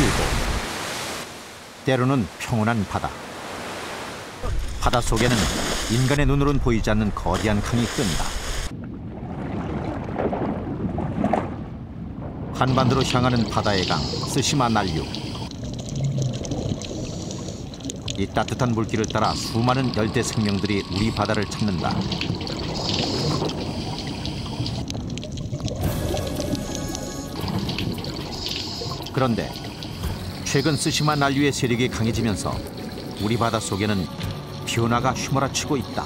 칠보, 때로는 평온한 바다. 바다 속에는 인간의 눈으로는 보이지 않는 거대한 강이 뜬다. 한반도로 향하는 바다의 강, 스시마 난류. 이 따뜻한 물길을 따라 수많은 열대 생명들이 우리 바다를 찾는다. 그런데 최근 스시마 난류의 세력이 강해지면서 우리 바다 속에는 변화가 휘몰아치고 있다.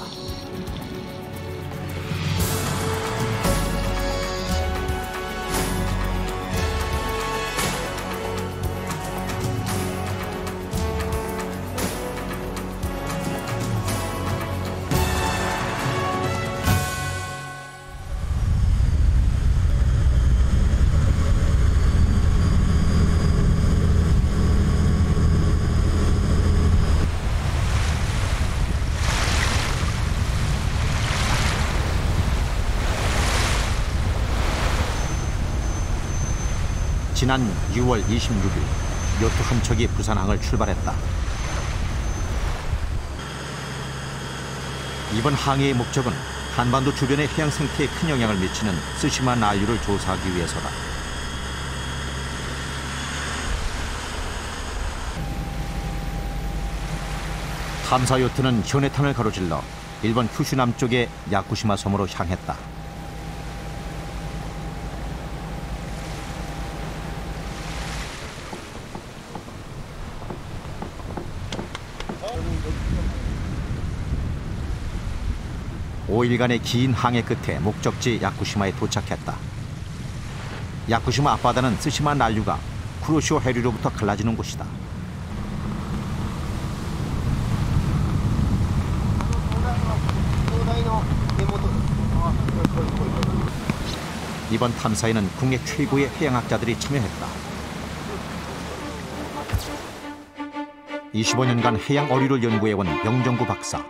지난 6월 26일 요트 한 척이 부산항을 출발했다. 이번 항해의 목적은 한반도 주변의 해양 생태에 큰 영향을 미치는 스시마 난류를 조사하기 위해서다. 탐사 요트는 현해탄을 가로질러 일본 큐슈 남쪽의 야쿠시마 섬으로 향했다. (5일간의) 긴 항해 끝에 목적지 야쿠시마에 도착했다. 야쿠시마 앞바다는 스시마 난류가 쿠로시오 해류로부터 갈라지는 곳이다. 이번 탐사에는 국내 최고의 해양학자들이 참여했다. 25년간 해양 어류를 연구해온 영정구 박사.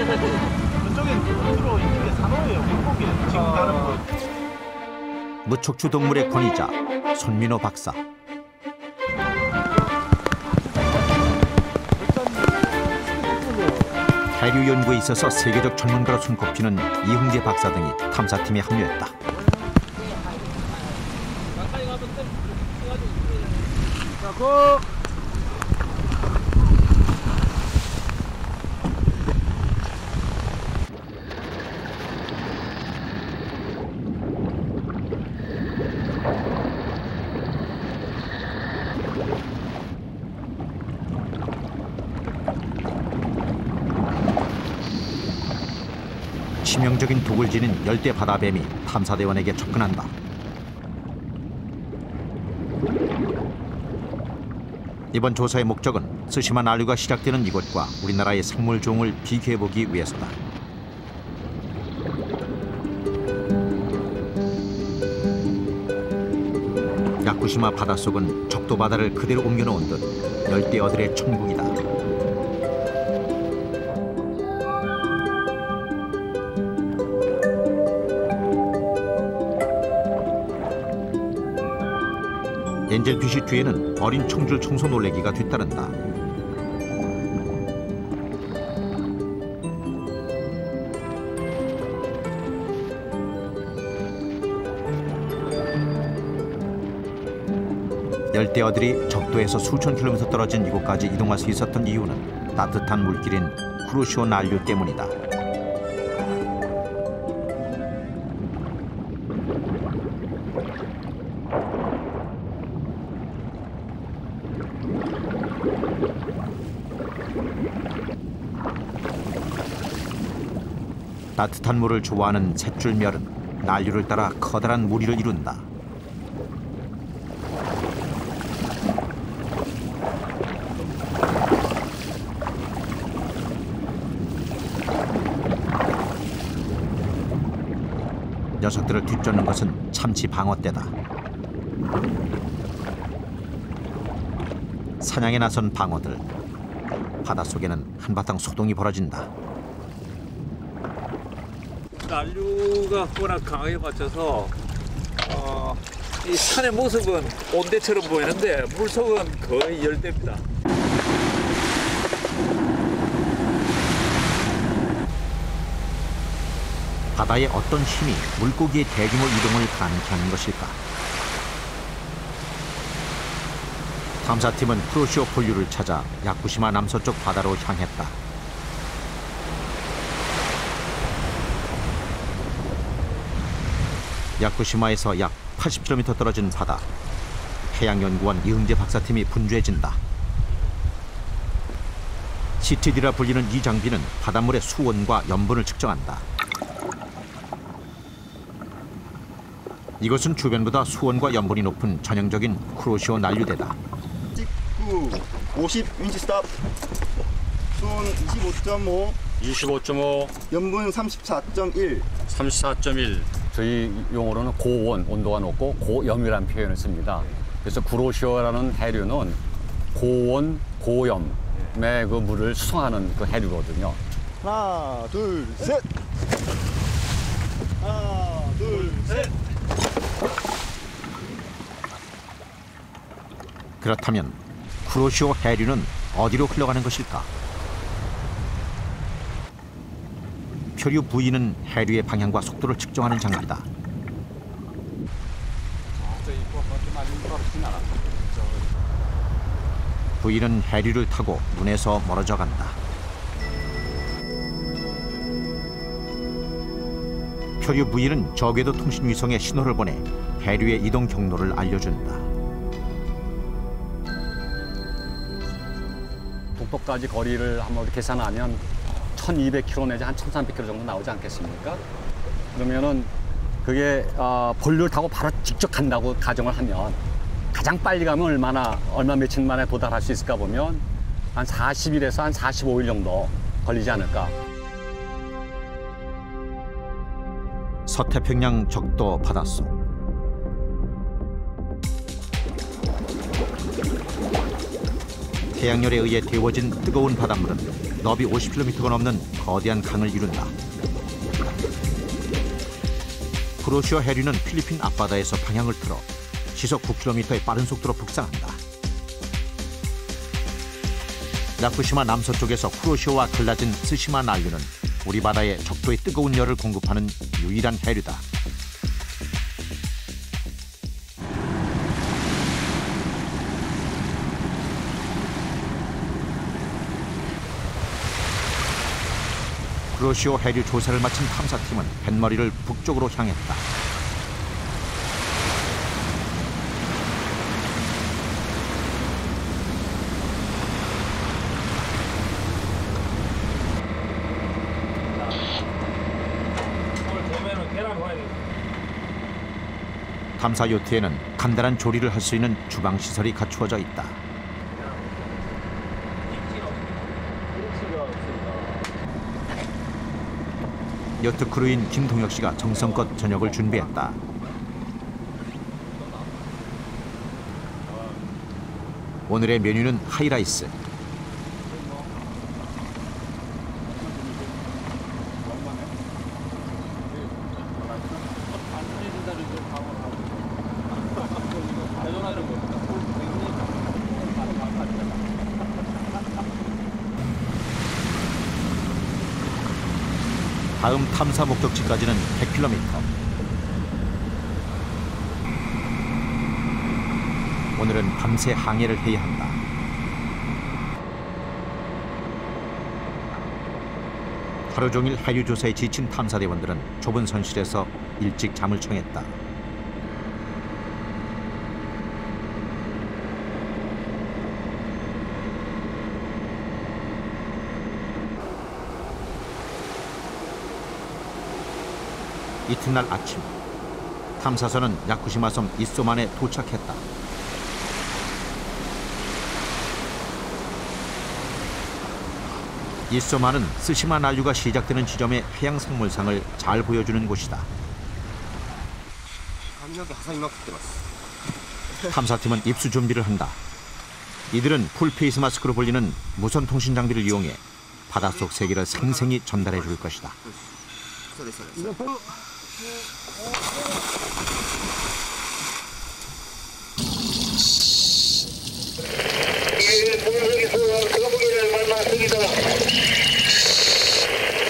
저쪽엔 주로 이게 산호예요. 물고기는 지금 다른 거. 무척추 동물의 권위자 손민호 박사. 해류 연구에 있어서 세계적 전문가로 손꼽히는 이흥재 박사 등이 탐사팀에 합류했다. 치명적인 독을 지닌 열대 바다뱀이 탐사대원에게 접근한다. 이번 조사의 목적은 스시마 난류가 시작되는 이곳과 우리나라의 생물종을 비교해보기 위해서다. 야쿠시마 바닷속은 적도 바다를 그대로 옮겨놓은 듯 열대어들의 천국이다. 엔젤피쉬 뒤에는 어린 청줄 청소 놀래기가 뒤따른다. 열대어들이 적도에서 수천 킬로미터 떨어진 이곳까지 이동할 수 있었던 이유는 따뜻한 물길인 쿠로시오 난류 때문이다. 따뜻한 물을 좋아하는 셋줄멸은 난류를 따라 커다란 무리를 이룬다. 녀석들을 뒤쫓는 것은 참치 방어떼다. 사냥에 나선 방어들. 바닷속에는 한바탕 소동이 벌어진다. 난류가 워낙 강하게 맞춰서 이 산의 모습은 온대처럼 보이는데 물속은 거의 열대입니다. 바다의 어떤 힘이 물고기의 대규모 이동을 가능케 하는 것일까? 탐사팀은 쿠로시오 본류를 찾아 야쿠시마 남서쪽 바다로 향했다. 야쿠시마에서 약 80km 떨어진 바다. 해양연구원 이흥재 박사팀이 분주해진다. CTD라 불리는 이 장비는 바닷물의 수온과 염분을 측정한다. 이것은 주변보다 수온과 염분이 높은 전형적인 쿠로시오 난류대다. 19, 50 윈치 스탑. 수온 25.5, 25.5, 염분 34.1. 34.1. 저희 용어로는 고온, 온도가 높고 고염이라는 표현을 씁니다. 그래서 쿠로시오라는 해류는 고온, 고염의 그 물을 수송하는 그 해류거든요. 하나, 둘, 셋. 하나, 둘, 셋. 그렇다면 쿠로시오 해류는 어디로 흘러가는 것일까? 표류 부위는 해류의 방향과 속도를 측정하는 장비다. 부위는 해류를 타고 눈에서 멀어져 간다. 표류 부위는 저궤도 통신 위성에 신호를 보내 해류의 이동 경로를 알려준다. 북쪽까지 거리를 한번 계산하면 1200km 내지 한 1300km 정도 나오지 않겠습니까? 그러면은 그게 본류를 타고 바로 직접 간다고 가정을 하면 가장 빨리 가면 얼마 며칠 만에 도달할 수 있을까 보면 한 40일에서 한 45일 정도 걸리지 않을까. 서태평양 적도 바닷속. 태양열에 의해 데워진 뜨거운 바닷물은 너비 50km가 넘는 거대한 강을 이룬다. 쿠로시오 해류는 필리핀 앞바다에서 방향을 틀어 시속 9km의 빠른 속도로 북상한다. 야쿠시마 남서쪽에서 쿠로시오와 갈라진 스시마 난류는 우리 바다에 적도의 뜨거운 열을 공급하는 유일한 해류다. 쿠로시오 해류 조사를 마친 탐사팀은 뱃머리를 북쪽으로 향했다. 탐사 요트에는 간단한 조리를 할 수 있는 주방 시설이 갖추어져 있다. 요트 크루인 김동혁 씨가 정성껏 저녁을 준비했다. 오늘의 메뉴는 하이라이스. 다음 탐사 목적지까지는 100km. 오늘은 밤새 항해를 해야 한다. 하루 종일 해류 조사에 지친 탐사대원들은 좁은 선실에서 일찍 잠을 청했다. 이튿날 아침, 탐사선은 야쿠시마 섬 이소만에 도착했다. 이소만은 스시마 난류가 시작되는 지점의 해양 생물상을 잘 보여주는 곳이다. 탐사팀은 입수 준비를 한다. 이들은 풀페이스 마스크로 불리는 무선 통신 장비를 이용해 바닷속 세계를 생생히 전달해 줄 것이다. 예, 물속에서 거북이를 만났습니다.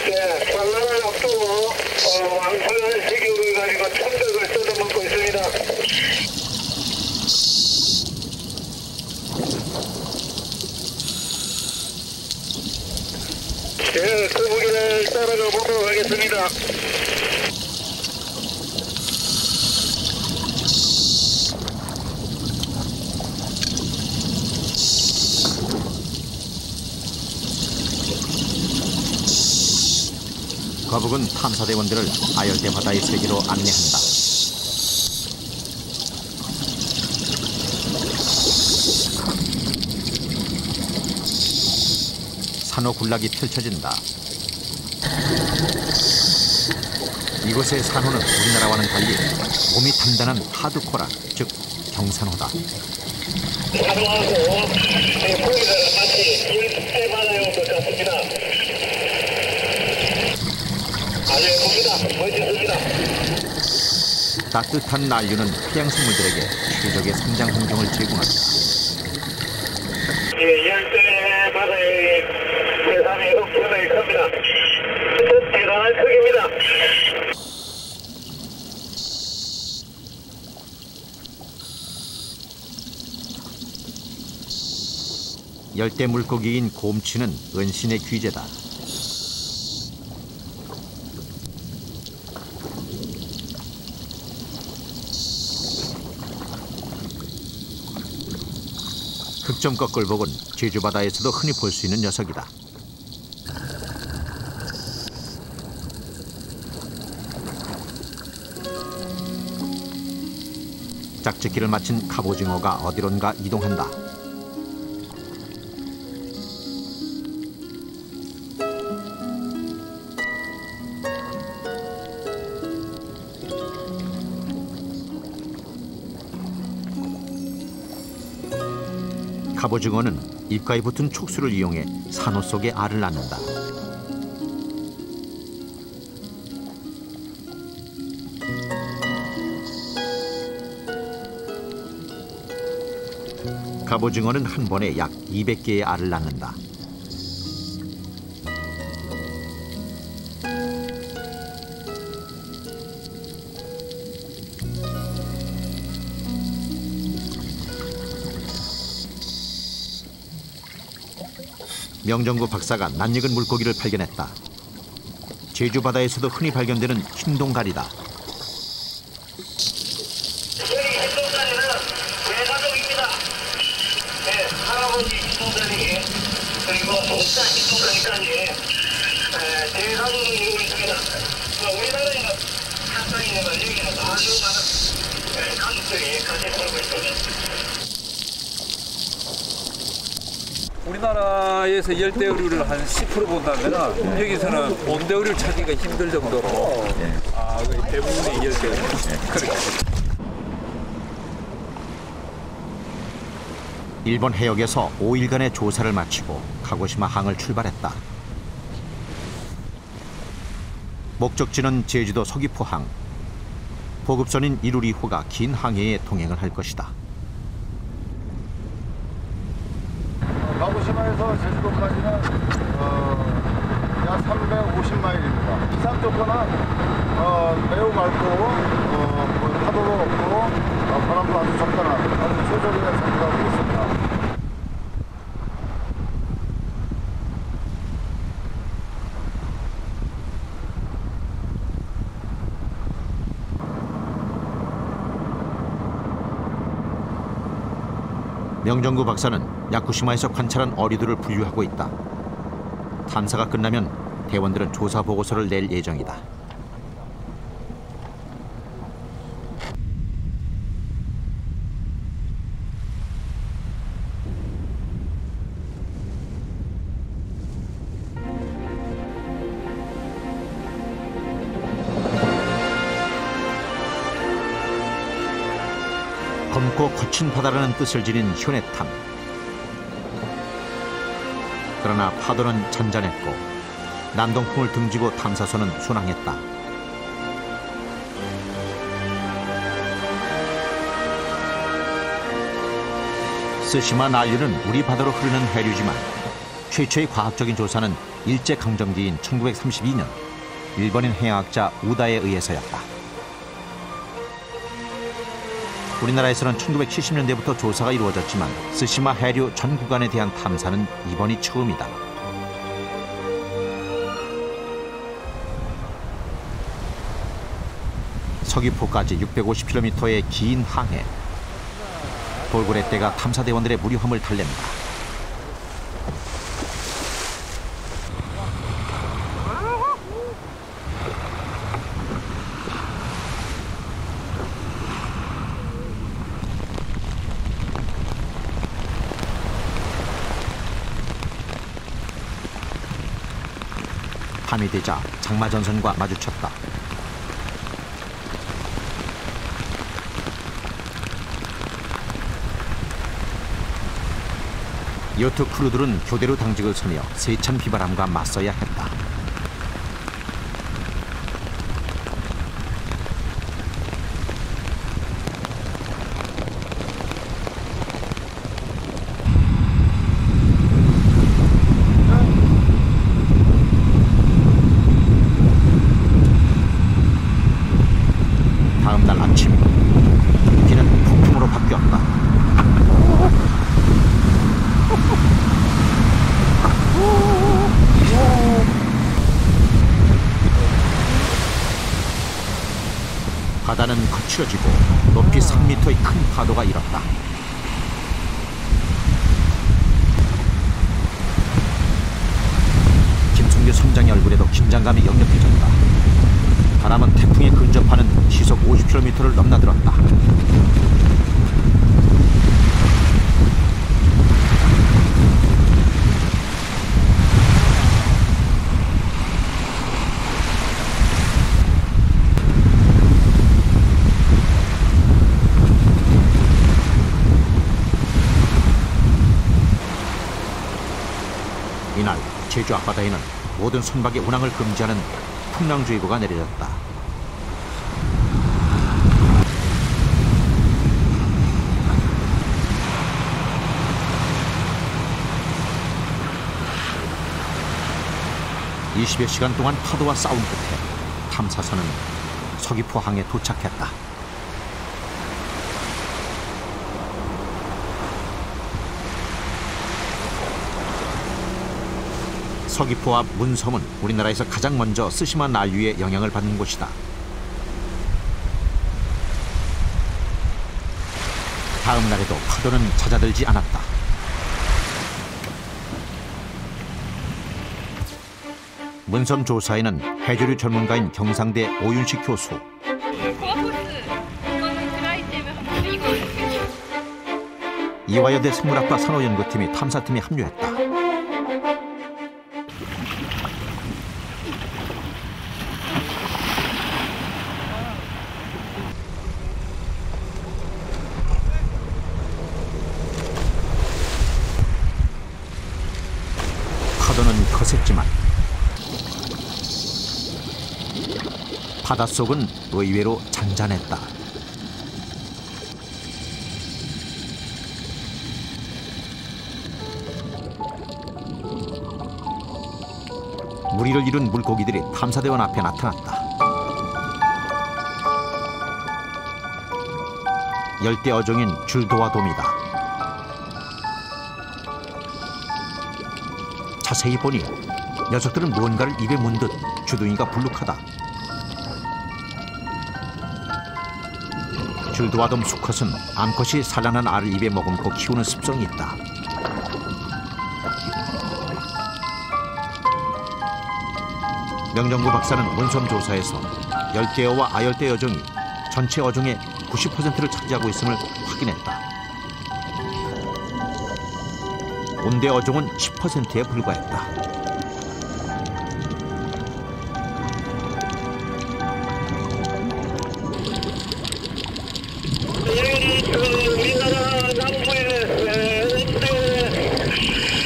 예, 산란을 앞두고 왕성한 식욕을 가지고 천적을 뜯어먹고 있습니다. 예, 거북이를 따라가 보도록 하겠습니다. 거북은 탐사대원들을 아열대 바다의 세계로 안내한다. 산호 군락이 펼쳐진다. 이곳의 산호는 우리나라와는 달리 몸이 단단한 하드코라, 즉 경산호다. 산호하고 고기가 마치 열대 바다의 것 같습니다. 아주 예쁩니다. 멋있습니다. 따뜻한 난류는 해양 생물들에게 최적의 성장 환경을 제공한다. 예, 열대 바다의 해삼이 엄청나게 큽니다. 대단한 크기입니다. 열대 물고기인 곰치는 은신의 귀재다. 흑점 꺾을복은 제주바다에서도 흔히 볼 수 있는 녀석이다. 짝짓기를 마친 갑오징어가 어디론가 이동한다. 갑오징어는 입가에 붙은 촉수를 이용해 산호 속에 알을 낳는다. 갑오징어는 한 번에 약 200개의 알을 낳는다. 명정구 박사가 낯익은 물고기를 발견했다. 제주 바다에서도 흔히 발견되는 흰동가리다. 여기 흰동가리는 대가족입니다. 네, 할아버지 흰동가리 그리고 옥사 흰동가리까지 대가족을 이루고 있습니다. 우리나라에는 한 쌍이지만 여기는 아주 많은 가족들이 같이 살고 있습니다. 우리나라에서 열대어류를 한 10% 본다면 여기서는 온대어류를 찾기가 힘들 정도로 거의 대부분이 열대어류. 일본 해역에서 5일간의 조사를 마치고 카고시마 항을 출발했다. 목적지는 제주도 서귀포항. 보급선인 이루리호가 긴 항해에 동행을 할 것이다. 카고시마에서 제주도까지는 약 350마일입니다. 이상 조건은 매우 맑고 파도도 없고 바람도 아주 적당한 아주 최적의 상태가 되겠습니다. 명정구 박사는 야쿠시마에서 관찰한 어류들을 분류하고 있다. 탐사가 끝나면 대원들은 조사 보고서를 낼 예정이다. 검고 거친 바다라는 뜻을 지닌 휴네탐. 그러나 파도는 잔잔했고 난동풍을 등지고 탐사선은 순항했다. 스시마 난류는 우리 바다로 흐르는 해류지만 최초의 과학적인 조사는 일제강점기인 1932년 일본인 해양학자 우다에 의해서였다. 우리나라에서는 1970년대부터 조사가 이루어졌지만 스시마 해류 전 구간에 대한 탐사는 이번이 처음이다. 서귀포까지 650km의 긴 항해. 돌고래떼가 탐사대원들의 무료함을 달랜다. 밤이 되자 장마전선과 마주쳤다. 요트 크루들은 교대로 당직을 서며 세찬 비바람과 맞서야 했다. 다음 날 아침, 비는 폭풍으로 바뀌었다. 바다는 거칠어지고 높이 3m의 큰 파도가 일었다. 김성규 선장의 얼굴에도 긴장감이 역력해졌다. 바람은 태풍에 근접하는 시속 50km를 넘나들었다. 이날 제주 앞바다에는 모든 선박의 운항을 금지하는 풍랑주의보가 내려졌다. (20여 시간) 동안 파도와 싸운 끝에 탐사선은 서귀포항에 도착했다. 서귀포 앞 문섬은 우리나라에서 가장 먼저 스시마 난류의 영향을 받는 곳이다. 다음 날에도 파도는 잦아들지 않았다. 문섬 조사에는 해조류 전문가인 경상대 오윤식 교수, 이화여대 생물학과 산호연구팀이 탐사팀에 합류했다. 파도는 거셌지만 바닷속은 의외로 잔잔했다. 무리를 이룬 물고기들이 탐사대원 앞에 나타났다. 열대 어종인 줄도와돔이다. 자세히 보니 녀석들은 무언가를 입에 문 듯 주둥이가 불룩하다. 줄도와돔 수컷은 암컷이 산란한 알을 입에 머금고 키우는 습성이 있다. 명정구 박사는 문섬 조사에서 열대어와 아열대 어종이 전체 어종의 90%를 차지하고 있음을 확인했다. 온대 어종은 10%에 불과했다. 우리나라 남부에 온대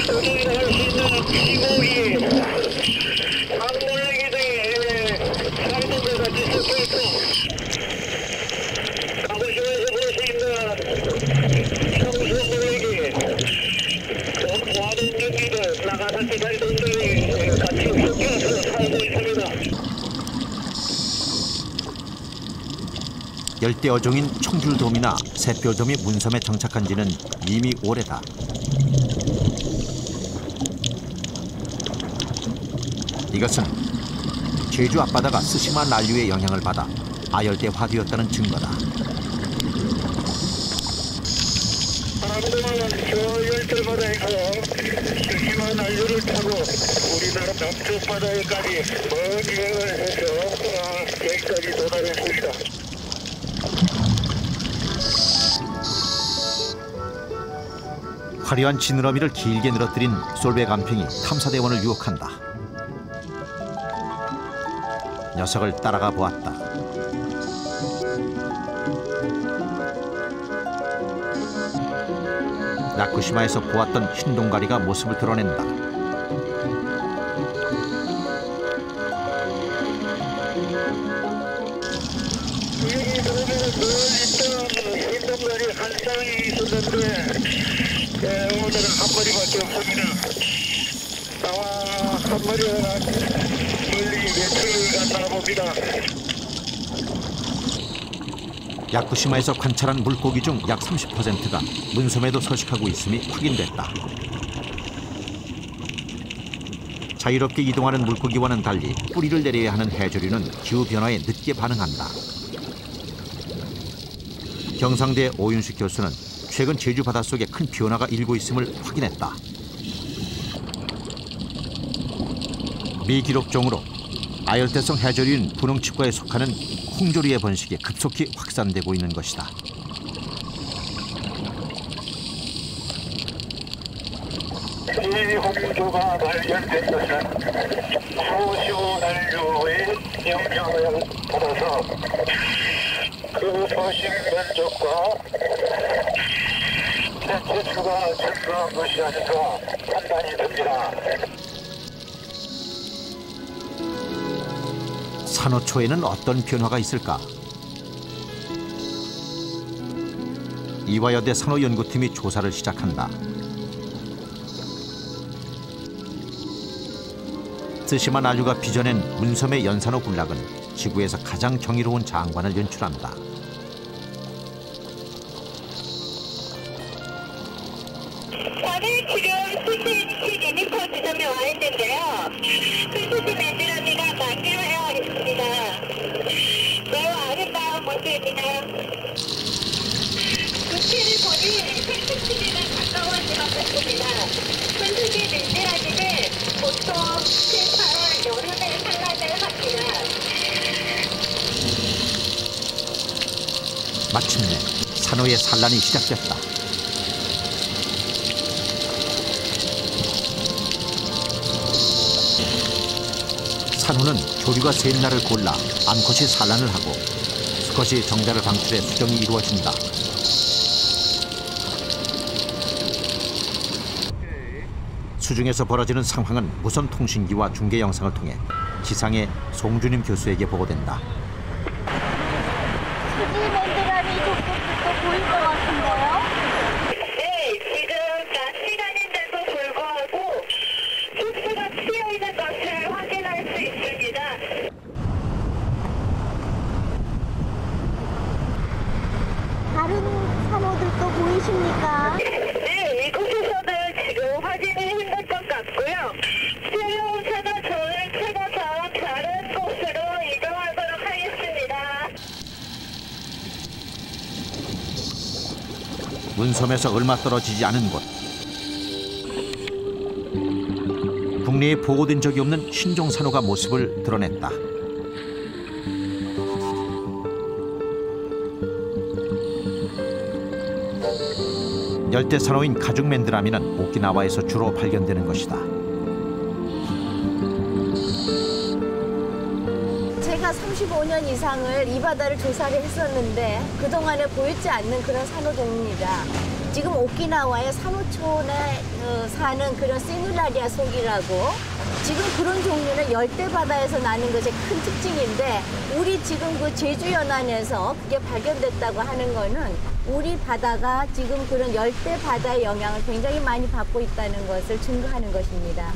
어종이라 할 수 있는 지고기, 강물레기 등의 상품들 같이 섞여 있어. 가보시면서 볼 수 있는 청수물레기, 열대 어종인 청줄돔이나 새별돔이 문섬에 정착한 지는 이미 오래다. 이것은 제주 앞바다가 스시마 난류의 영향을 받아 아열대화되었다는 증거다. 한동안 저 열대바다에서 스시마 난류를 타고 우리나라 남쪽 바다에까지 먼 여행을 해서 여기까지 도달했습니다. 화려한 지느러미를 길게 늘어뜨린 솔베 간평이 탐사대원을 유혹한다. 녀석을 따라가 보았다. 야쿠시마에서 보았던 흰 동가리가 모습을 드러낸다. 여기 들어오면 늘 있던 흰 동가리 한 쌍이 있었는데 오늘은 한 마리밖에 없습니다. 아마 한 마리가 멀리 외출을 갔나 봅니다. 야쿠시마에서 관찰한 물고기 중 약 30%가 문섬에도 서식하고 있음이 확인됐다. 자유롭게 이동하는 물고기와는 달리 뿌리를 내려야 하는 해조류는 기후변화에 늦게 반응한다. 경상대 오윤식 교수는 최근 제주 바닷속에 큰 변화가 일고 있음을 확인했다. 미기록종으로 아열대성 해조류인 분홍치과에 속하는 홍조류의 번식이 급속히 확산되고 있는 것이다. 이 홍조가 발견된 것은 소시오 난류의 영향을 받아서 그 서식 면적과 개체 수가 증가한 것이 아닌가 판단이 됩니다. 산호초에는 어떤 변화가 있을까? 이화여대 산호연구팀이 조사를 시작한다. 스시마 난류가 빚어낸 문섬의 연산호 군락은 지구에서 가장 경이로운 장관을 연출한다. 저는 지금 수시 리미터 지점에 와 있는데요. 수시 맨드라미가 만기로되어 있습니다. 매우 아름다운 모습입니다. 두께를 보니 생수치기가 가까워지는 것 같습니다. 수시 맨드라미는 보통 7, 8월 여름에 산란을 합니다. 마침내 산호의 산란이 시작됐다. 산호는 조류가 센 날을 골라 암컷이 산란을 하고 수컷이 정자를 방출해 수정이 이루어진다. 수중에서 벌어지는 상황은 무선 통신기와 중계 영상을 통해 기상의 송주님 교수에게 보고된다. 수지맨드라미 족속도 보일 것 같은데요? 네, 지금 낮 시간인데도 불구하고 숲수가 트여 있는 것을 확인할 수 있습니다. 다른 산호들도 보이십니까? 네, 이곳에서는 지금 확인이 힘들 것 같고요. 새로운 산호초를 찾아서 다른 곳으로 이동하도록 하겠습니다. 문섬에서 얼마 떨어지지 않은 곳. 국내에 보고된 적이 없는 신종 산호가 모습을 드러냈다. 열대 산호인 가죽 맨드라미는 오키나와에서 주로 발견되는 것이다. 제가 35년 이상을 이 바다를 조사를 했었는데 그동안에 보이지 않는 그런 산호종입니다. 지금 오키나와의 산호초에 사는 그런 시뮬라리아 속이라고 지금 그런 종류는 열대 바다에서 나는 것이 큰 특징인데 우리 지금 그 제주 연안에서 그게 발견됐다고 하는 거는 우리 바다가 지금 그런 열대 바다의 영향을 굉장히 많이 받고 있다는 것을 증거하는 것입니다.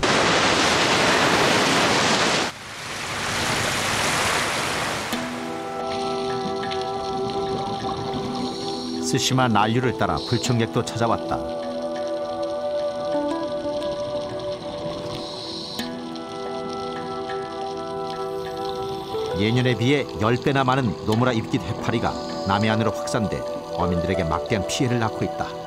스시마 난류를 따라 불청객도 찾아왔다. 예년에 비해 10배나 많은 노무라 입깃 해파리가 남해안으로 확산돼 어민들에게 막대한 피해를 낳고 있다.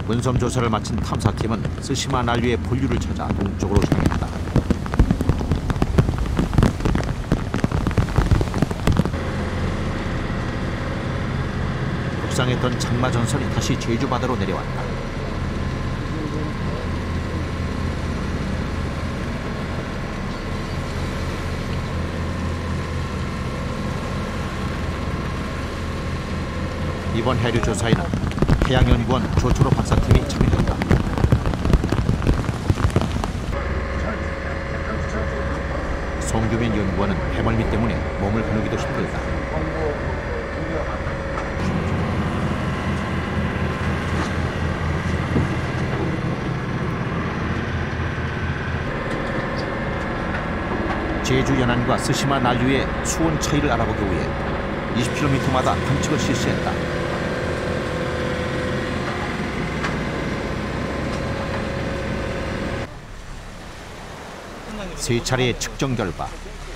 문섬 조사를 마친 탐사팀은 스시마 난류의 본류를 찾아 동쪽으로 향했다. 북상했던 장마 전선이 다시 제주 바다로 내려왔다. 이번 해류 조사에는 해양연구원 조초로 박사팀이 참여했다. 송규민 연구원은 해멀미 때문에 몸을 거누기도 힘들다. 제주 연안과 스시마 난류의 수온 차이를 알아보기 위해 20km마다 관측을 실시했다. 세 차례의 측정 결과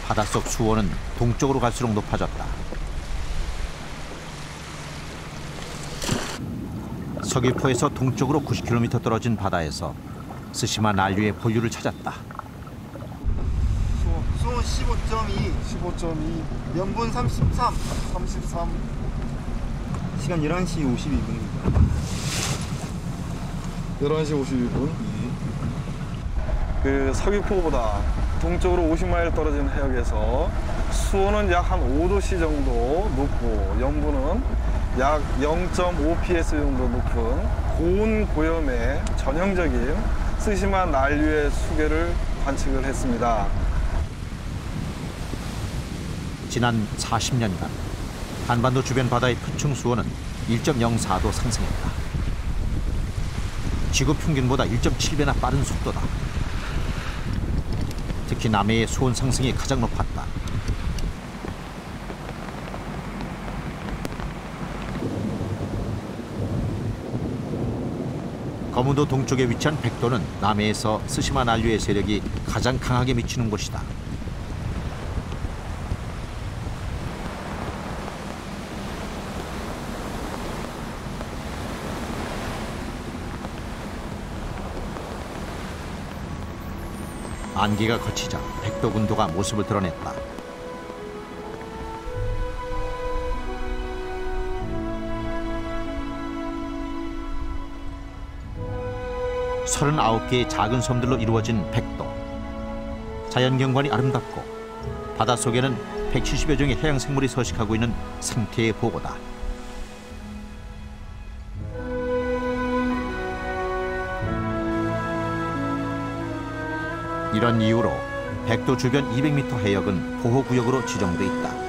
바닷속 수온은 동쪽으로 갈수록 높아졌다. 서귀포에서 동쪽으로 90km 떨어진 바다에서 스시마 난류의 본류를 찾았다. 수온 15.2, 염분 33. 시간 11시 52분입니다. 11시 52분. 그 서귀포보다 동쪽으로 50마일 떨어진 해역에서 수온은 약 한 5도씨 정도 높고 염분은 약 0.5ps 정도 높은 고온 고염의 전형적인 스시마 난류의 수계를 관측을 했습니다. 지난 40년간 한반도 주변 바다의 표층 수온은 1.04도 상승했다. 지구 평균보다 1.7배나 빠른 속도다. 특히 남해의 수온 상승이 가장 높았다. 거무도 동쪽에 위치한 백도는 남해에서 스시마 난류의 세력이 가장 강하게 미치는 곳이다. 안개가 걷히자 백도 군도가 모습을 드러냈다. 서른아홉 개의 작은 섬들로 이루어진 백도. 자연경관이 아름답고 바닷속에는 170여 종의 해양생물이 서식하고 있는 생태의 보고다. 이런 이유로 백도 주변 200m 해역은 보호구역으로 지정돼 있다.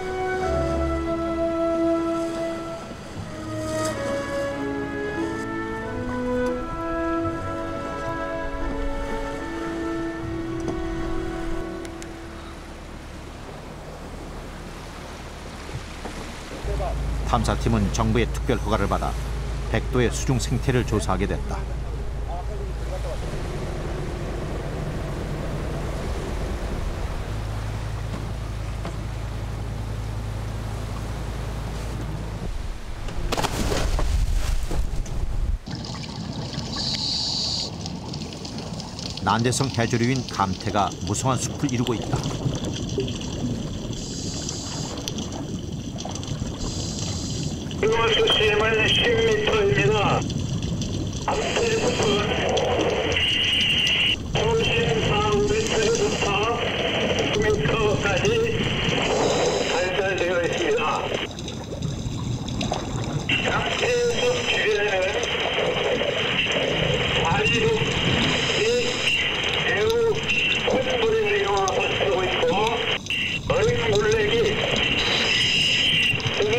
탐사팀은 정부의 특별 허가를 받아 백도의 수중 생태를 조사하게 됐다. 난대성 해조류인 감태가 무성한 숲을 이루고 있다. 수심은 10m입니다. 앞에 숲은 34m부터 9m까지 발달되어 있습니다. 앞에 숲 주변에는 아리룩이 매우 큰 뿌리를 이용하고 쓰고 있고 어린 물레기 등이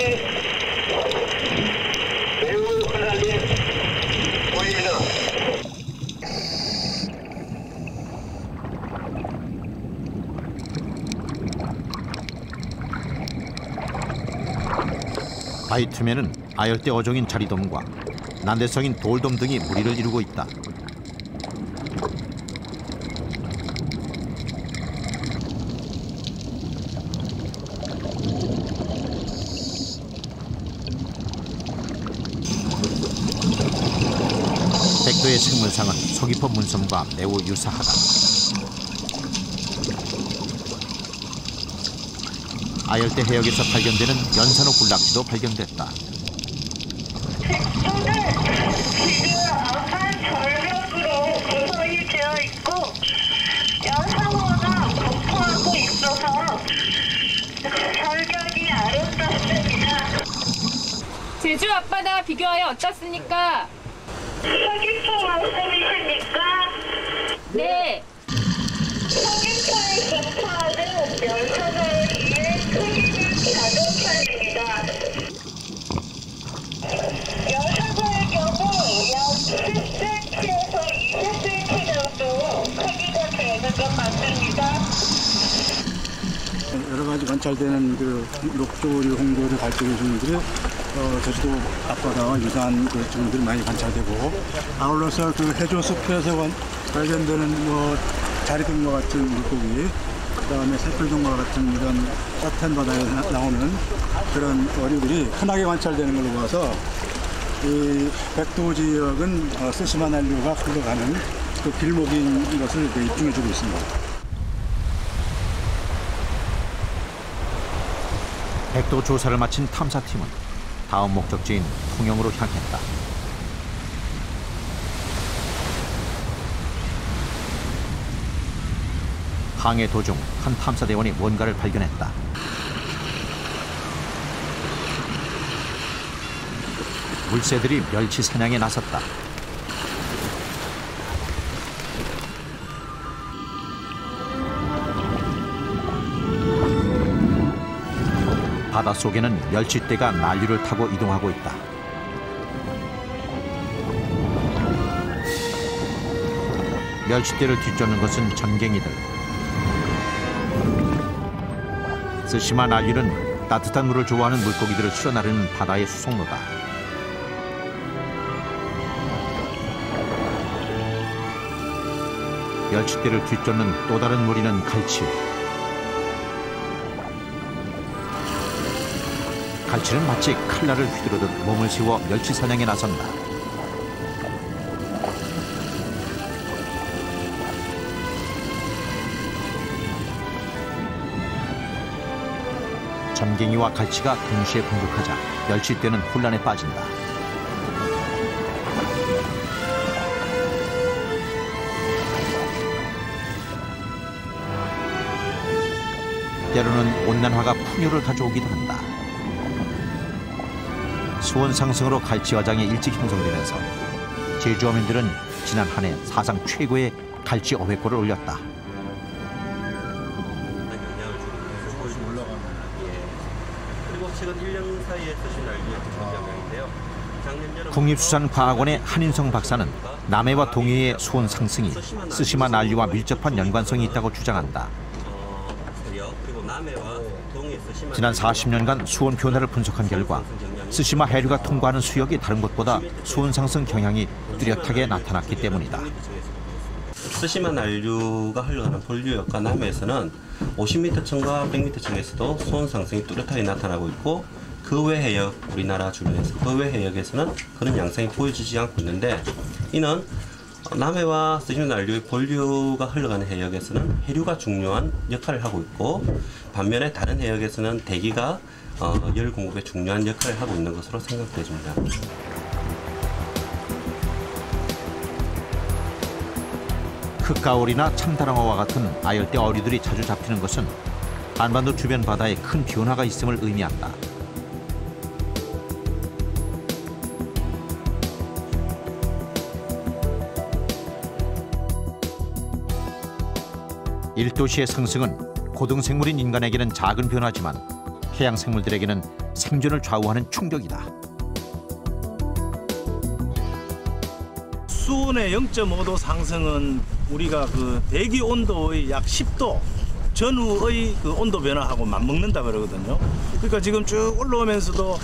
바위 틈에는 아열대 어종인 자리돔과 난대성인 돌돔 등이 무리를 이루고 있다. 백도의 생물상은 서귀포 문섬과 매우 유사하다. 아열대 해역에서 발견되는 연산호 군락지도 발견됐다. 백도는 지금 아산 절벽으로 구성이 되어 있고 연산호가 분포하고 있어서 절벽이 아름답습니다. 제주 앞바다 비교하여 어떻습니까? 서귀포 말씀이십니까? 네. 서귀포에 분포하는 연산호에 비해 크기는 작은 편입니다. 연산호의 경우 약 10cm에서 20cm 정도 크기가 되는 것 같습니다. 여러 가지 관찰되는 그 녹조류, 홍조류, 갈조류 종들이 제주도 앞바다와 유사한 그 종들이 많이 관찰되고, 아울러서 그 해조숲에서 발견되는 자리돔과 같은 물고기, 그다음에 새풀돔과 같은 이런 따뜻한 바다에 나오는 그런 어류들이 흔하게 관찰되는 걸로 봐서 이 백도 지역은 스시마 난류가 흘러가는 그 길목인 것을 입증해주고 있습니다. 백도 조사를 마친 탐사팀은 다음 목적지인 통영으로 향했다. 항해 도중 한 탐사대원이 뭔가를 발견했다. 물새들이 멸치 사냥에 나섰다. 바닷속에는 멸치떼가 난류를 타고 이동하고 있다. 멸치떼를 뒤쫓는 것은 전갱이들. 스시마 난류는 따뜻한 물을 좋아하는 물고기들을 실어 나르는 바다의 수송로다. 멸치떼를 뒤쫓는 또 다른 무리는 갈치. 갈치는 마치 칼날을 휘두르듯 몸을 세워 멸치 사냥에 나선다. 전갱이와 갈치가 동시에 공격하자 멸치떼는 혼란에 빠진다. 때로는 온난화가 풍요를 가져오기도 한다. 수온 상승으로 갈치 어장이 일찍 형성되면서 제주어민들은 지난 한 해 사상 최고의 갈치 어획고를 올렸다. 국립수산과학원의 한인성 박사는 남해와 동해의 수온 상승이 스시마 난류와 밀접한 연관성이 있다고 주장한다. 지난 40년간 수온 변화를 분석한 결과 스시마 해류가 통과하는 수역이 다른 곳보다 수온 상승 경향이 뚜렷하게 나타났기 때문이다. 스시마 난류가 흘러가는 본류역과 남해에서는 50m층과 100m층에서도 수온 상승이 뚜렷하게 나타나고 있고, 그 외 해역, 우리나라 주변에서 그 외 해역에서는 그런 양상이 보여지지 않고 있는데, 이는 남해와 스시마 난류의 본류가 흘러가는 해역에서는 해류가 중요한 역할을 하고 있고, 반면에 다른 해역에서는 대기가 열 공급에 중요한 역할을 하고 있는 것으로 생각되어집니다. 흑가오리나 참다랑어와 같은 아열대 어류들이 자주 잡히는 것은 한반도 주변 바다에 큰 변화가 있음을 의미한다. 일도시의 상승은 고등생물인 인간에게는 작은 변화지만 해양 생물들에게는 생존을 좌우하는 충격이다. 수온의 0.5도 상승은 우리가 그 대기 온도의 약 10도 전후의 그 온도 변화하고 맞먹는다 그러거든요. 그러니까 지금 쭉 올라오면서도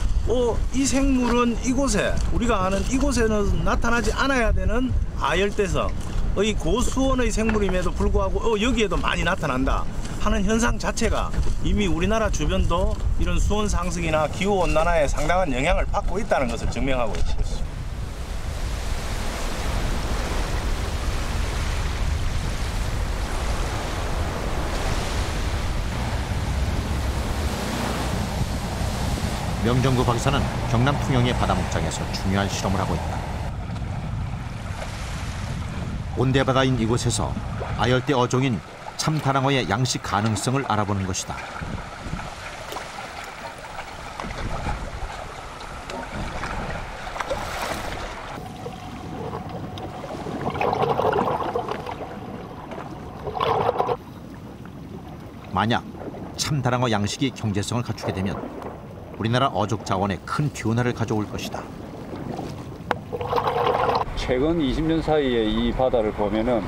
이 생물은 이곳에 우리가 아는 이곳에는 나타나지 않아야 되는 아열대성의 고수온의 생물임에도 불구하고 여기에도 많이 나타난다 하는 현상 자체가 이미 우리나라 주변도 이런 수온 상승이나 기후 온난화에 상당한 영향을 받고 있다는 것을 증명하고 있습니다. 명정구 박사는 경남 통영의 바다 목장에서 중요한 실험을 하고 있다. 온대바다인 이곳에서 아열대 어종인 참다랑어의 양식 가능성을 알아보는 것이다. 만약 참다랑어 양식이 경제성을 갖추게 되면 우리나라 어족 자원에 큰 변화를 가져올 것이다. 최근 20년 사이에 이 바다를 보면은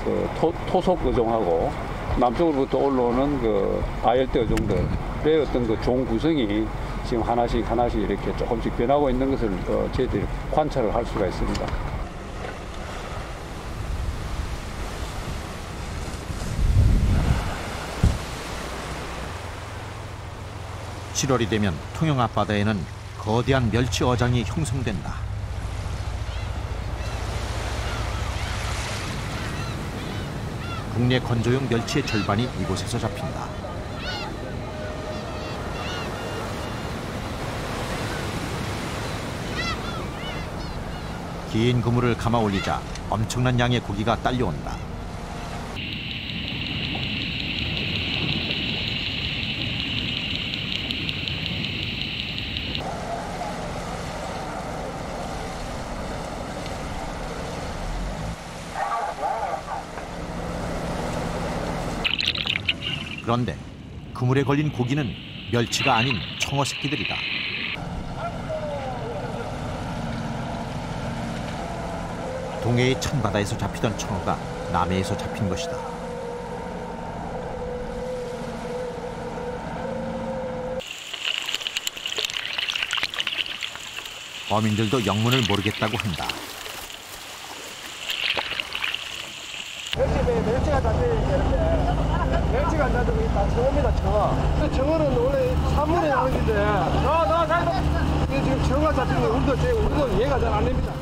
그 토속 어종하고 남쪽으로부터 올라오는 그 아열대 어종들의 어떤 그 종 구성이 지금 하나씩 이렇게 조금씩 변하고 있는 것을 저희들이 관찰을 할 수가 있습니다. 7월이 되면 통영 앞바다에는 거대한 멸치 어장이 형성된다. 국내 건조용 멸치의 절반이 이곳에서 잡힌다. 긴 그물을 감아 올리자 엄청난 양의 고기가 딸려온다. 그런데 그물에 걸린 고기는 멸치가 아닌 청어 새끼들이다. 동해의 찬바다에서 잡히던 청어가 남해에서 잡힌 것이다. 어민들도 영문을 모르겠다고 한다. 멸치가 잡히는데 멸치가 안 잡히고 다 청어입니다, 청어. 청어는 원래 산물에 나는 건데 지금 청어가 잡히는 게 우리도 이해가 잘 안 됩니다.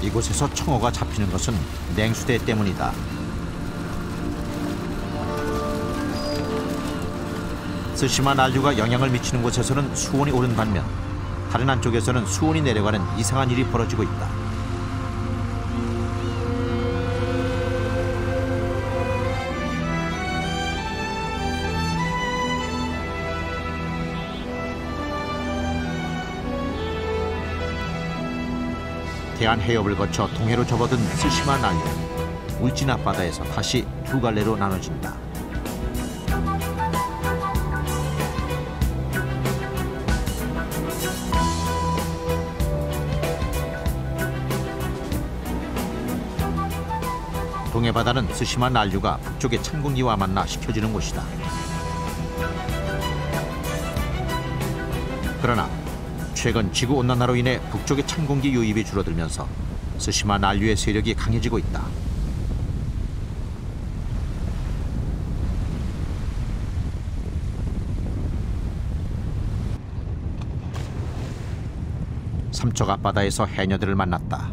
이곳에서 청어가 잡히는 것은 냉수대 때문이다. 스시마 난류가 영향을 미치는 곳에서는 수온이 오른 반면 다른 한쪽에서는 수온이 내려가는 이상한 일이 벌어지고 있다. 대한해협을 거쳐 동해로 접어든 스시마 난류는 울진 앞바다에서 다시 두 갈래로 나눠진다. 동해바다는 스시마 난류가 북쪽의 찬 공기와 만나 식혀지는 곳이다. 그러나 최근 지구온난화로 인해 북쪽의 찬 공기 유입이 줄어들면서 스시마 난류의 세력이 강해지고 있다. 삼척 앞바다에서 해녀들을 만났다.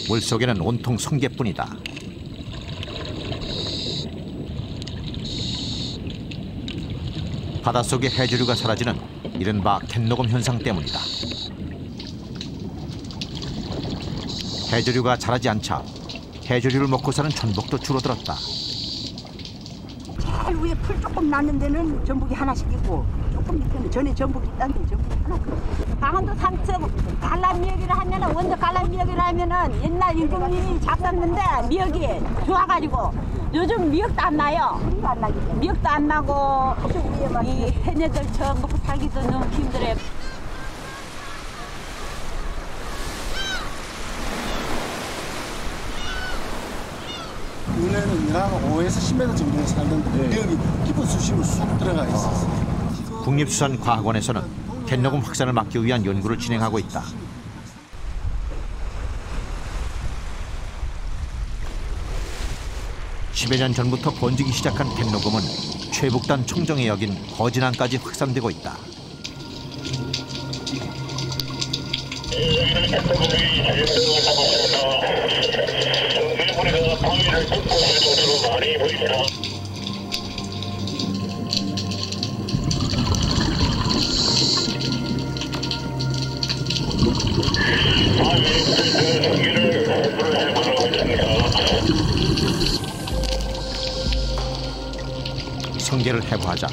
물속에는 온통 성게뿐이다. 바닷속의 해조류가 사라지는 이른바 갯녹음 현상 때문이다. 해조류가 자라지 않자 해조류를 먹고 사는 전복도 줄어들었다. 제일 위에 풀 조금 나는 데는 전복이 하나씩 있고 조금 밑에는 전에 전복이 있다는데 전복이 하나 없어. 강원도 삼척 갈라미역이라 하면은 원조 갈라미역이라 하면은 옛날 임금님이 잡았는데 미역이 좋아가지고 요즘 미역도 안 나요. 미역도 안 나고 이 해녀들 처음 먹고 살기도 너무 힘들어요. 원래는 한 5에서 10m 정도 살던 미역이 깊은 수심으로 쑥 들어가 있었어요. 국립수산과학원에서는 갯녹음 확산을 막기 위한 연구를 진행하고 있다. (10여 년) 전부터 번지기 시작한 갯녹음은 최북단 청정의 역인 거진항까지 확산되고 있다. 성게를 해부하자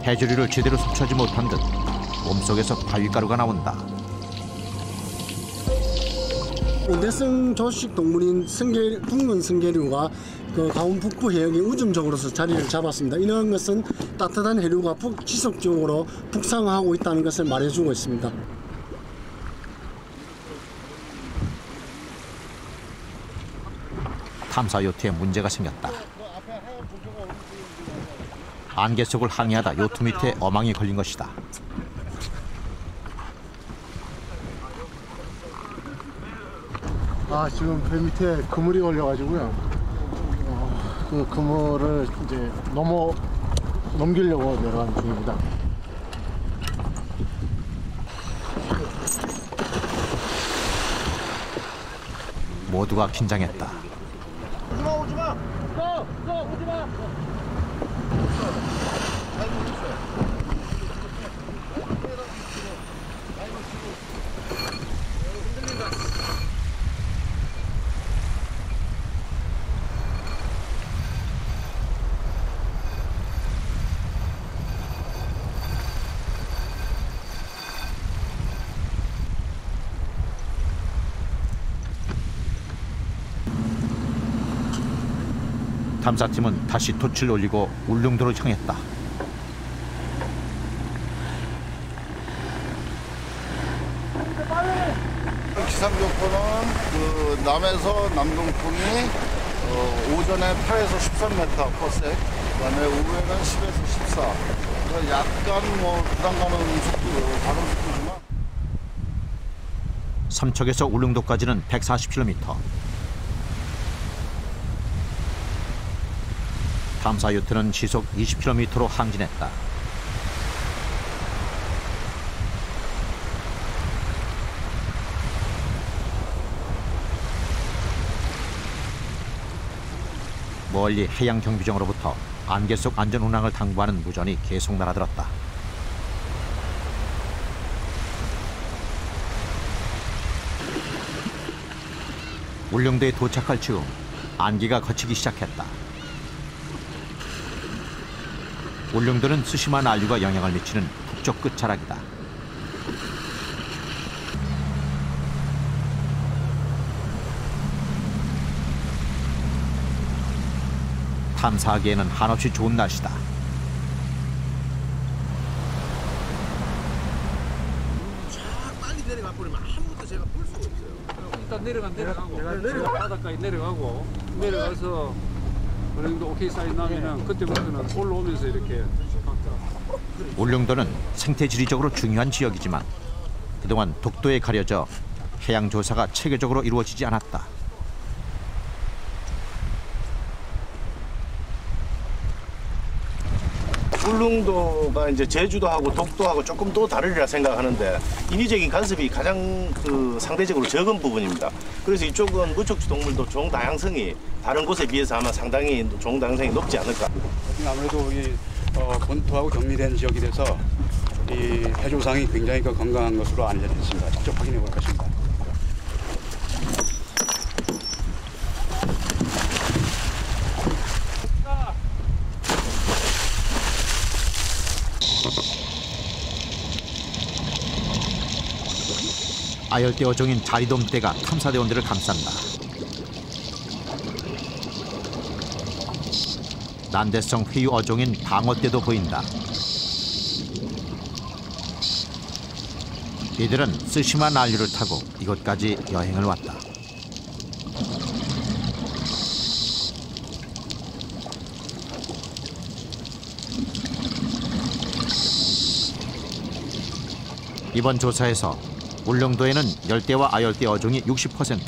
해조류를 제대로 섭취하지 못한 듯 몸속에서 바위가루가 나온다. 온대성 조식 동물인 붉은 성게류가 그 강원 북부 해역의 우중적으로서 자리를 잡았습니다. 이러한 것은 따뜻한 해류가 지속적으로 북상하고 있다는 것을 말해주고 있습니다. 탐사 요트에 문제가 생겼다. 안개 속을 항해하다 요트 밑에 어망이 걸린 것이다. 지금 배 밑에 그물이 걸려가지고요. 그 그물을 이제 넘기려고 내려가는 중입니다. 모두가 긴장했다. 오지마! 오지마! 탐사팀은 다시 토치를 올리고 울릉도로 향했다. 기상교포는 그 남에서 남동풍이 오전에 8에서 13m 퍼섹, 그다음에 오후에는 10에서 14. 그러니까 약간 부담 가는 속도, 다른 속도지만. 삼척에서 울릉도까지는 140km. 탐사 요트는 시속 20km로 항진했다. 멀리 해양 경비정으로부터 안개 속 안전 운항을 당부하는 무전이 계속 날아들었다. 울릉도에 도착할 즈음 안개가 걷히기 시작했다. 울릉도는 수심한 안류가 영향을 미치는 북쪽 끝자락이다. 탐사하기에는 한없이 좋은 날씨다. 빨리 내려가 버리면 아무것도 제가 볼 수가 없어요. 일단 내려가고 바닷가에 내려가서 어느 정도 오케이 사인 나면은 그때부터는 올라오면서 이렇게 울릉도는 생태지리적으로 중요한 지역이지만 그동안 독도에 가려져 해양 조사가 체계적으로 이루어지지 않았다. 울릉도가 이제 제주도하고 독도하고 조금 또 다르리라 생각하는데 인위적인 간섭이 가장 상대적으로 적은 부분입니다. 그래서 이쪽은 무척지 동물도 종 다양성이 다른 곳에 비해서 아마 상당히 종 다양성이 높지 않을까. 아무래도 이 본토하고 격리된 지역이 돼서 이 해조상이 굉장히 건강한 것으로 알려져 있습니다. 직접 확인해 볼 것입니다. 아열대 어종인 자리돔대가 탐사대원들을 감싼다. 난대성 회유 어종인 방어떼도 보인다. 이들은 쓰시마 난류를 타고 이곳까지 여행을 왔다. 이번 조사에서 울릉도에는 열대와 아열대 어종이 60%,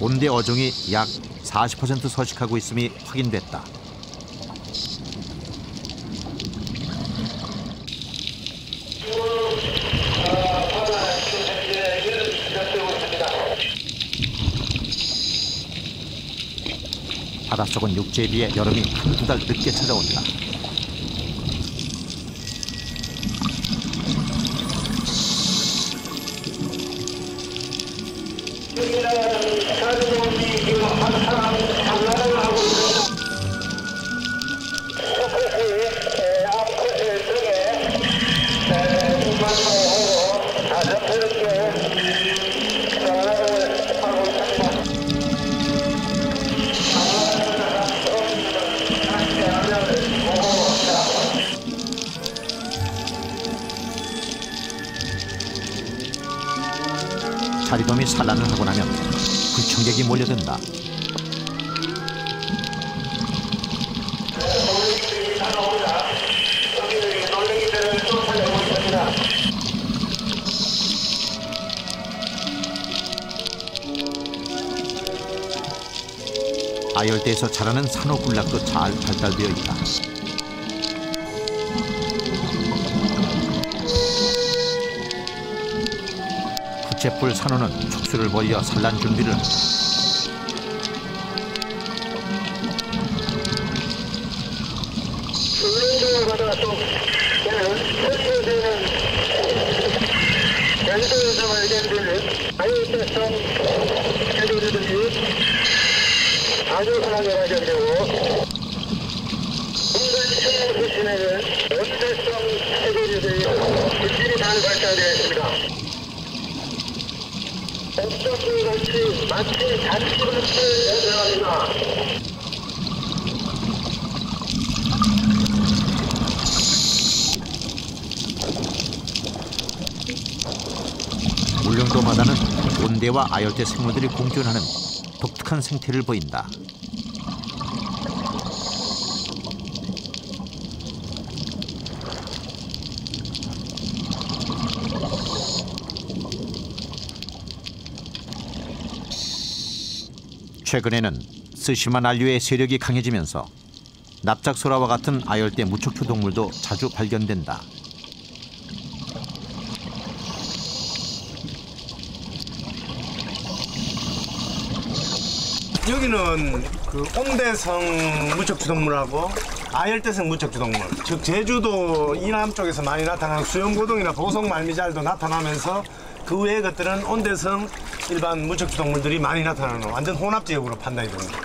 온대 어종이 약 40% 서식하고 있음이 확인됐다. 바닷속은 육지에 비해 여름이 한두 달 늦게 찾아온다. 자리돔이 산란을 하고 나면 불청객이 몰려든다. 아열대에서 자라는 산호군락도 잘 발달되어 있다. 부채뿔 산호는 촉수를 벌려 산란 준비를 한다. 제주도에서 발견되는 아열대성 해조류들이 아주 흔하게 발견되고 인간 생물 수신에는 온대성 해조류들이 불길이 잘 발달되어 있습니다. 옥석불같이 마치 잔치밭을 연상합니다. 울릉도 바다는 온대와 아열대 생물들이 공존하는 독특한 생태를 보인다. 최근에는 쓰시마 난류의 세력이 강해지면서 납작소라와 같은 아열대 무척추 동물도 자주 발견된다. 여기는 그 온대성 무척추동물하고 아열대성 무척추동물, 즉 제주도 이남 쪽에서 많이 나타나는 수영고동이나 보석말미잘도 나타나면서 그 외의 것들은 온대성 일반 무척추동물들이 많이 나타나는 완전 혼합 지역으로 판단이 됩니다.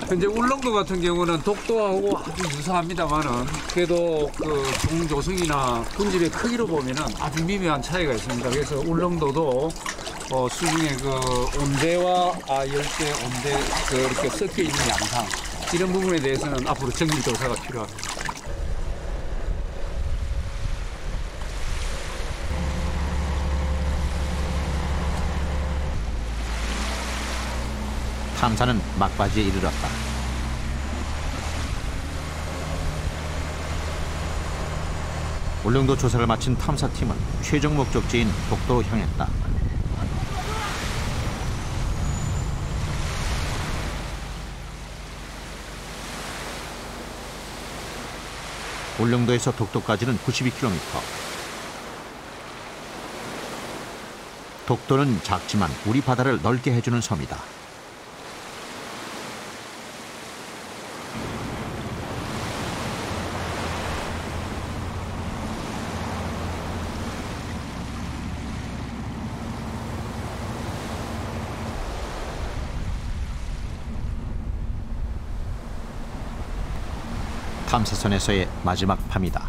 현재 울릉도 같은 경우는 독도하고 아주 유사합니다만은 그래도 그 종조성이나 군집의 크기로 보면은 아주 미묘한 차이가 있습니다. 그래서 울릉도도 수중에 그 온대와 아열대, 온대 이렇게 섞여 있는 양상 이런 부분에 대해서는 앞으로 정밀 조사가 필요합니다. 탐사는 막바지에 이르렀다. 울릉도 조사를 마친 탐사팀은 최종 목적지인 독도로 향했다. 울릉도에서 독도까지는 92km. 독도는 작지만 우리 바다를 넓게 해주는 섬이다. 탐사선에서의 마지막 밤이다.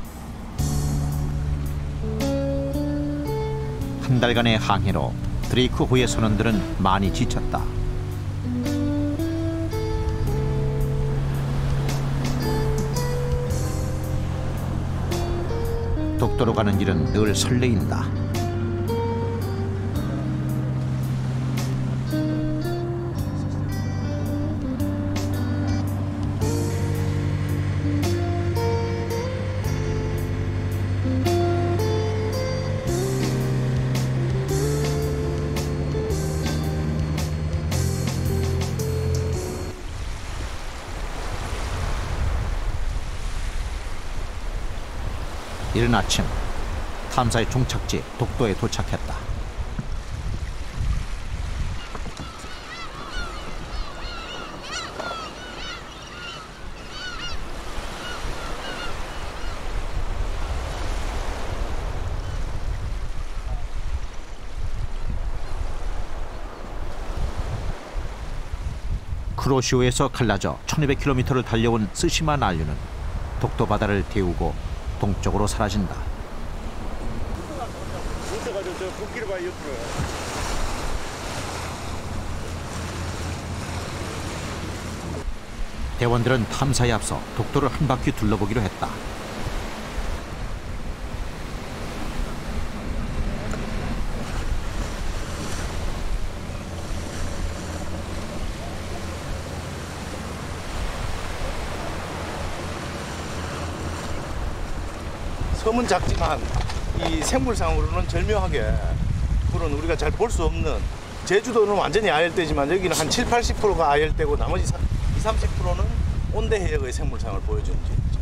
한 달간의 항해로 드레이크 호의 선원들은 많이 지쳤다. 독도로 가는 길은 늘 설레인다. 이른 아침 탐사의 종착지 독도에 도착했다. 쿠로시오에서 갈라져 1200km를 달려온 스시마 난류는 독도 바다를 데우고 동쪽으로 사라진다. 대원들은 탐사에 앞서 독도를 한 바퀴 둘러보기로 했다. 섬은 작지만 이 생물상으로는 절묘하게 그런 우리가 잘 볼 수 없는, 제주도는 완전히 아열대지만 여기는 한 70~80%가 아열대고 나머지 20~30%는 온대 해역의 생물상을 보여주는 지역이죠.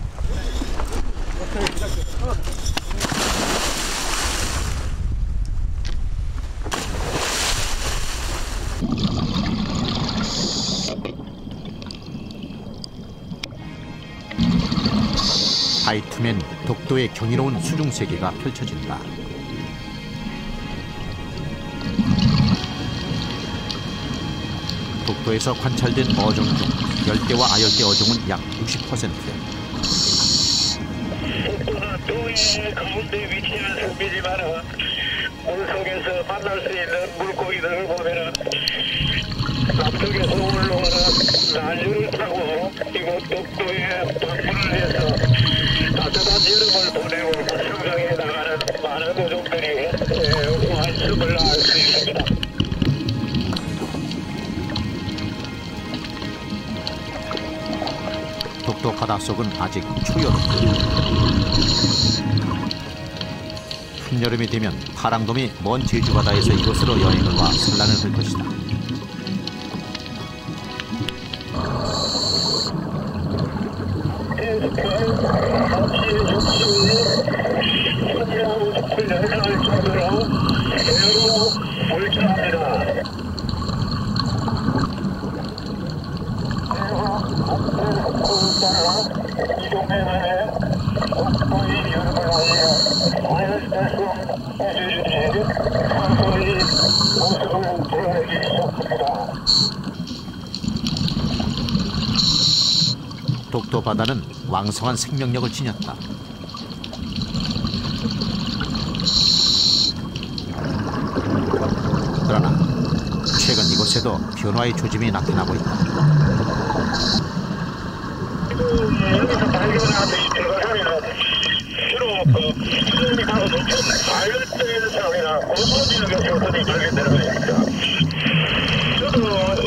하이투면 독도의 경이로운 수중 세계가 펼쳐진다. 독도에서 관찰된 어종 중 열대와 아열대 어종은 약 60%. 독도의 가운데 위치한 섬이지만 물속에서 만날 수 있는 물고기들을 보면은 남쪽에서 올라오는 난류를 타고 이곳 독도에 방문을 해서 따뜻한 여름을 보내고 성장해 나가는 많은 어종들이 왔음을 알 수 있습니다. 독도 바닷속은 아직 초여름. 한여름이 되면 파랑돔이 먼 제주 바다에서 이곳으로 여행을 와 산란을 할 것이다. 독도 바다는 왕성한 생명력을 지녔다. 그러나 최근 이곳에도 변화의 조짐이 나타나고 있다. 여기서 발견한 이 대가상에는 주로 수온이 바로 높은 아열대 상이나 고도 지역의 생선이 발견되는 것입니다. 저도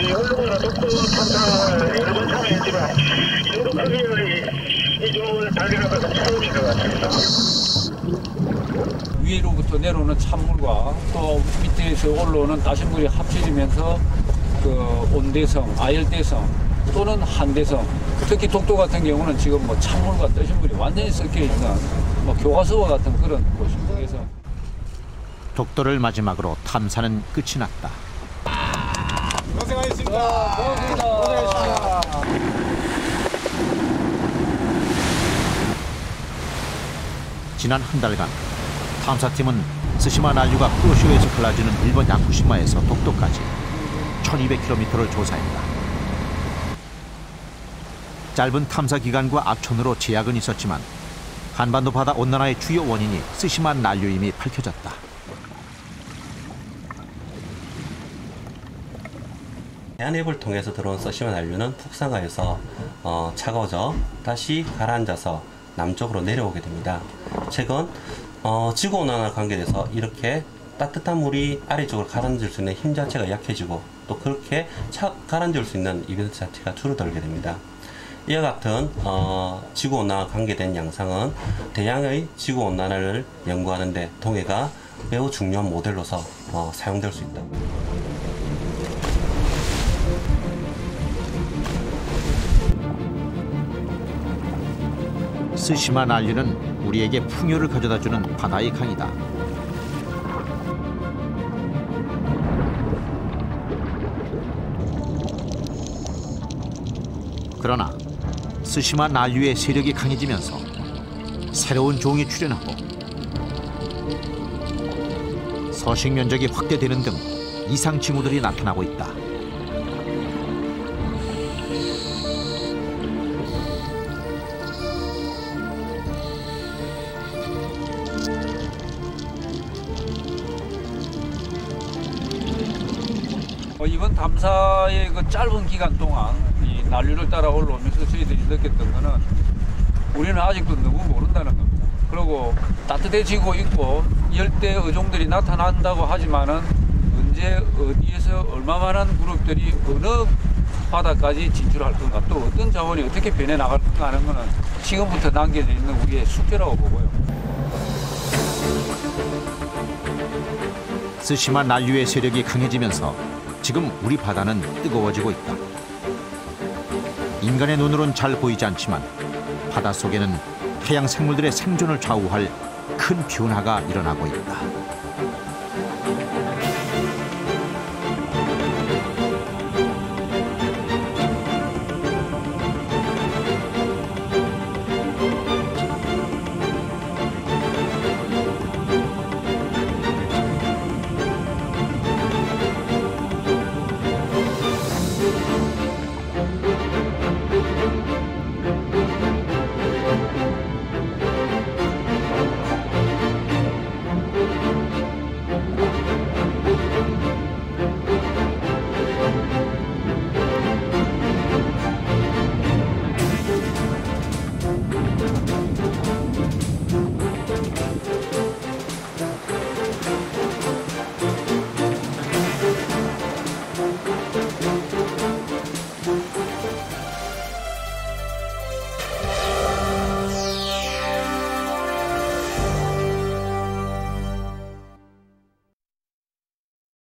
이 언론이나 독도 탐사를 여러 번 참여했지만 이 정도 크기의 이 종을 발견한 것은 처음인 것 같습니다. 위로부터 내려오는 찬물과 또 밑에서 올라오는 따신물이 합쳐지면서 그 온대성, 아열대성 또는 한대성, 특히 독도 같은 경우는 지금 뭐 찬물과 따신물이 완전히 섞여 있는 뭐 교과서와 같은 그런 곳입니다. 그래서 독도를 마지막으로 탐사는 끝이 났다. 고생하셨습니다. 고생하셨습니다. 지난 한 달간 탐사팀은 스시마 난류가 쿠로시오에서 갈라지는 일본 야쿠시마에서 독도까지 1200km를 조사했다. 짧은 탐사 기간과 악천후로 제약은 있었지만 한반도 바다 온난화의 주요 원인이 스시마 난류임이 밝혀졌다. 해안앱을 통해서 들어온 스시마 난류는 북상하여서 차가워져 다시 가라앉아서 남쪽으로 내려오게 됩니다. 최근 지구온난화 관계돼서 이렇게 따뜻한 물이 아래쪽으로 가라앉을 수 있는 힘 자체가 약해지고 또 그렇게 가라앉을 수 있는 이벤트 자체가 줄어들게 됩니다. 이와 같은 지구온난화 관계된 양상은 대양의 지구온난화를 연구하는 데 동해가 매우 중요한 모델로서 사용될 수 있다. 스시마 난류는 우리에게 풍요를 가져다주는 바다의 강이다. 그러나 스시마 난류의 세력이 강해지면서 새로운 종이 출현하고 서식 면적이 확대되는 등 이상 징후들이 나타나고 있다. 이번 탐사의 그 짧은 기간 동안 이 난류를 따라 올라오면서 저희들이 느꼈던 거는 우리는 아직도 너무 모른다는 겁니다. 그리고 따뜻해지고 있고 열대 어종들이 나타난다고 하지만은 언제 어디에서 얼마만한 그룹들이 어느 바다까지 진출할 건가, 또 어떤 자원이 어떻게 변해 나갈 건가 하는 거는 지금부터 남겨져 있는 우리의 숙제라고 보고요. 스시마 난류의 세력이 강해지면서 지금 우리 바다는 뜨거워지고 있다. 인간의 눈으론 잘 보이지 않지만 바닷속에는 해양 생물들의 생존을 좌우할 큰 변화가 일어나고 있다.